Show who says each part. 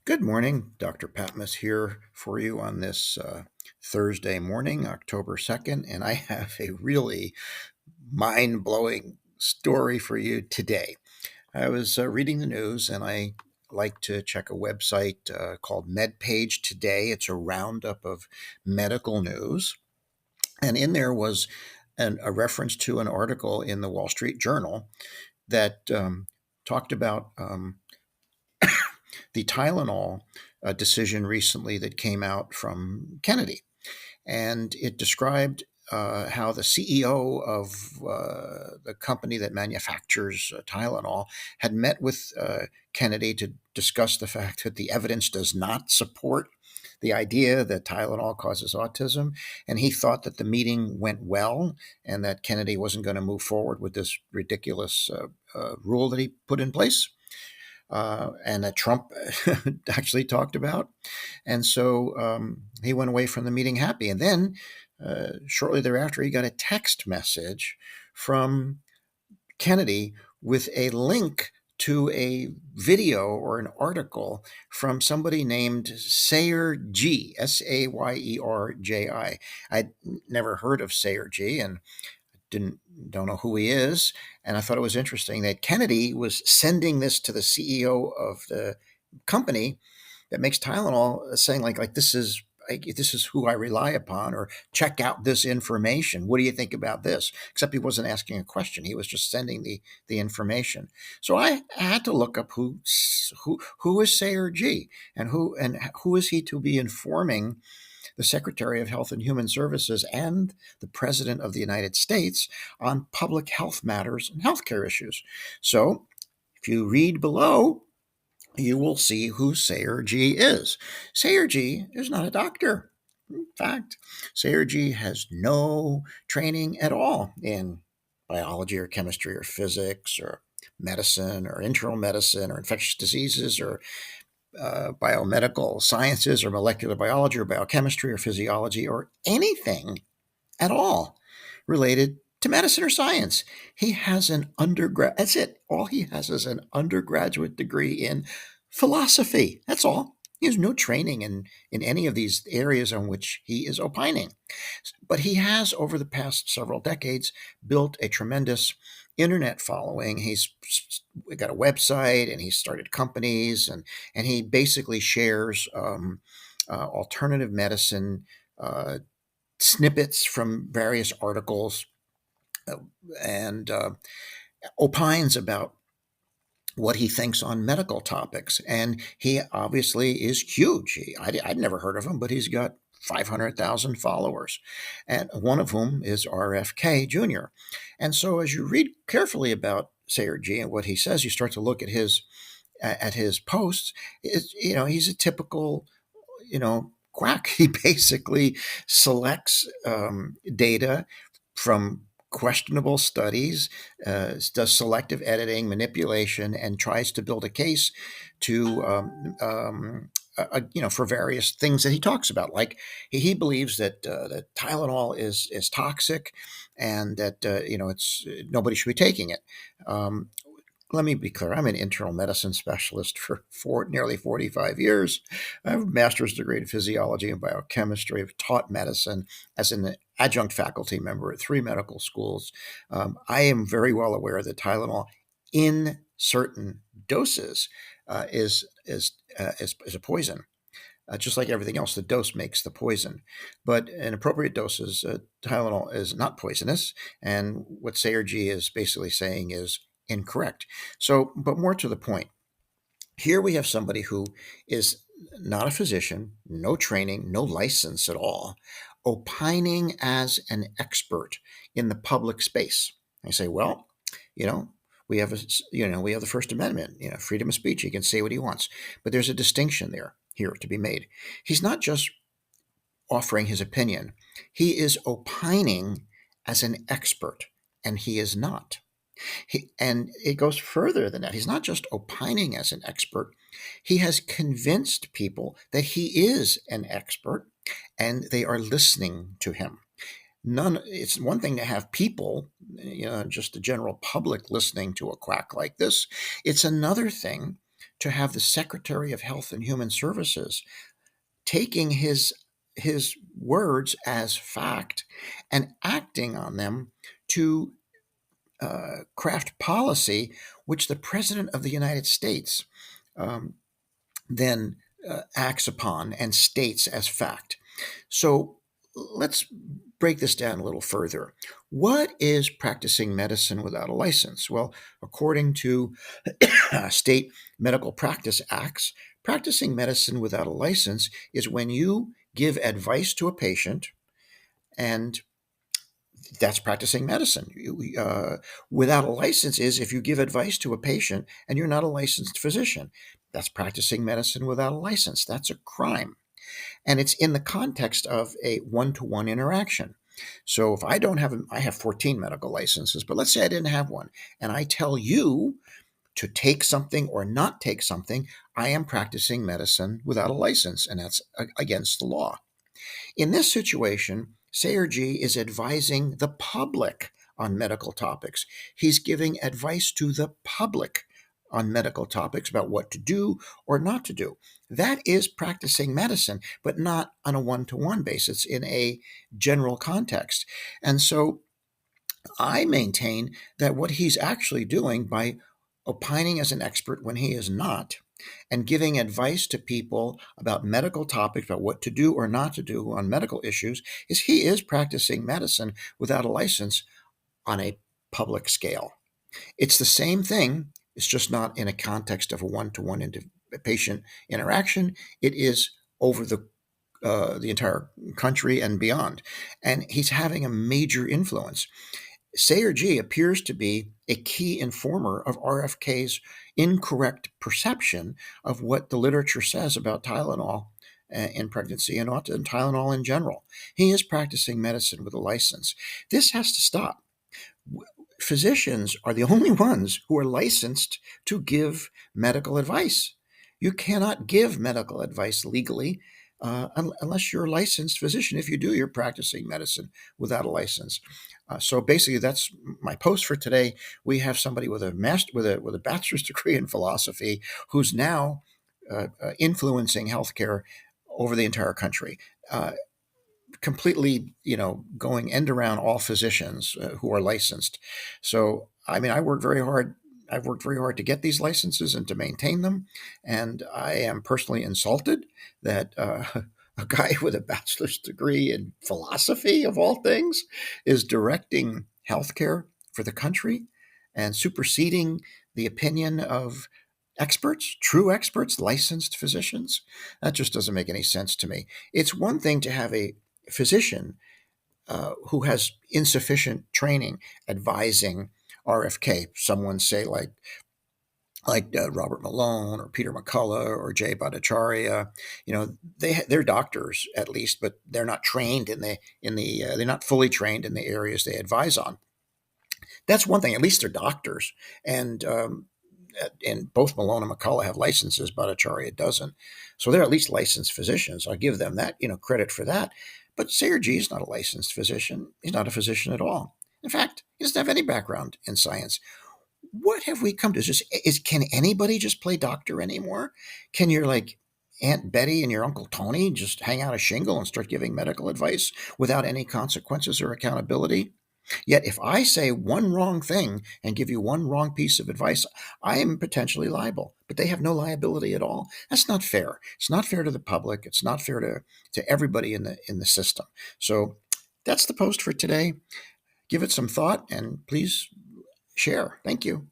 Speaker 1: Good morning. Dr. Patmos here for you on this Thursday morning, October 2nd, and I have a really mind blowing story for you today. I was reading the news and I like to check a website called MedPage Today. It's a roundup of medical news. And in there was a reference to an article in the Wall Street Journal that talked about the Tylenol decision recently that came out from Kennedy. And it described how the CEO of the company that manufactures Tylenol had met with Kennedy to discuss the fact that the evidence does not support the idea that Tylenol causes autism. And he thought that the meeting went well and that Kennedy wasn't going to move forward with this ridiculous rule that he put in place and that Trump actually talked about. And so he went away from the meeting happy. And then shortly thereafter, he got a text message from Kennedy with a link to a video or an article from somebody named Sayer Ji, Sayerji. I'd never heard of Sayer Ji and don't know who he is. And I thought it was interesting that Kennedy was sending this to the CEO of the company that makes Tylenol, saying like this is who I rely upon, or check out this information. What do you think about this? Except he wasn't asking a question; he was just sending the information. So I had to look up who is Sayer G and who is he to be informing the Secretary of Health and Human Services and the President of the United States on public health matters and healthcare issues. So if you read below, you will see who Sayer G is. Sayer G is not a doctor. In fact, Sayer G has no training at all in biology or chemistry or physics or medicine or internal medicine or infectious diseases or biomedical sciences or molecular biology or biochemistry or physiology or anything at all related to medicine or science. He has an undergrad. That's it. All he has is an undergraduate degree in philosophy. That's all. He has no training in any of these areas on which he is opining. But he has, over the past several decades, built a tremendous internet following. He's got a website and he's started companies and he basically shares alternative medicine snippets from various articles uh, and opines about what he thinks on medical topics. And he obviously is huge. I'd never heard of him, but he's got 500,000 followers, and one of whom is RFK Jr. And so as you read carefully about Sayer G and what he says, you start to look at his posts. He's a typical, quack. He basically selects data from questionable studies, does selective editing, manipulation, and tries to build a case to, for various things that he talks about. Like he believes that Tylenol is toxic, and that it's nobody should be taking it. Let me be clear. I'm an internal medicine specialist for nearly 45 years. I have a master's degree in physiology and biochemistry. I've taught medicine as an adjunct faculty member at 3 medical schools. I am very well aware that Tylenol, in certain doses, is a poison. Just like everything else, the dose makes the poison. But in appropriate doses, Tylenol is not poisonous. And what Sayer G is basically saying is incorrect. So, but more to the point, here we have somebody who is not a physician, no training, no license at all, opining as an expert in the public space. I say, well, you know, we have the First Amendment, freedom of speech. He can say what he wants, but there's a distinction there here to be made. He's not just offering his opinion; he is opining as an expert, and he is not. And it goes further than that. He's not just opining as an expert, he has convinced people that he is an expert and they are listening to him. It's one thing to have people, just the general public listening to a quack like this. It's another thing to have the Secretary of Health and Human Services taking his words as fact and acting on them to craft policy, which the President of the United States um, then acts upon and states as fact. So let's break this down a little further. What is practicing medicine without a license? Well, according to state medical practice acts, practicing medicine without a license is when you give advice to a patient, and that's practicing medicine. Without a license is if you give advice to a patient and you're not a licensed physician. That's practicing medicine without a license. That's a crime. And it's in the context of a one-to-one interaction. So if I have 14 medical licenses, but let's say I didn't have one, and I tell you to take something or not take something, I am practicing medicine without a license, and that's against the law. In this situation, Sayer Ji is advising the public on medical topics. He's giving advice to the public on medical topics about what to do or not to do. That is practicing medicine, but not on a one-to-one basis in a general context. And so I maintain that what he's actually doing by opining as an expert when he is not, and giving advice to people about medical topics, about what to do or not to do on medical issues, is he is practicing medicine without a license on a public scale. It's the same thing, it's just not in a context of a one-to-one patient interaction. It is over the entire country and beyond. And he's having a major influence. Sayer Ji appears to be a key informer of RFK's incorrect perception of what the literature says about Tylenol in pregnancy and Tylenol in general. He is practicing medicine with a license. This has to stop. Physicians are the only ones who are licensed to give medical advice. You cannot give medical advice legally unless you're a licensed physician. If you do, you're practicing medicine without a license. So basically, that's my post for today. We have somebody with a bachelor's degree in philosophy who's now influencing healthcare over the entire country. Completely, going end around all physicians who are licensed. So, I mean, I work very hard. I've worked very hard to get these licenses and to maintain them, and I am personally insulted that a guy with a bachelor's degree in philosophy, of all things, is directing healthcare for the country and superseding the opinion of experts, true experts, licensed physicians. That just doesn't make any sense to me. It's one thing to have a physician who has insufficient training advising RFK. Someone say like Robert Malone or Peter McCullough or Jay Bhattacharya. They're doctors at least, but they're not trained they're not fully trained in the areas they advise on. That's one thing. At least they're doctors, and both Malone and McCullough have licenses. Bhattacharya doesn't, so they're at least licensed physicians. I'll give them that credit for that. But Sayer Ji is not a licensed physician. He's not a physician at all. In fact, he doesn't have any background in science. What have we come to? Can anybody just play doctor anymore? Can your Aunt Betty and your Uncle Tony just hang out a shingle and start giving medical advice without any consequences or accountability? Yet if I say one wrong thing and give you one wrong piece of advice, I am potentially liable. But they have no liability at all. That's not fair. It's not fair to the public. It's not fair to everybody in the system. So that's the post for today. Give it some thought and please share. Thank you.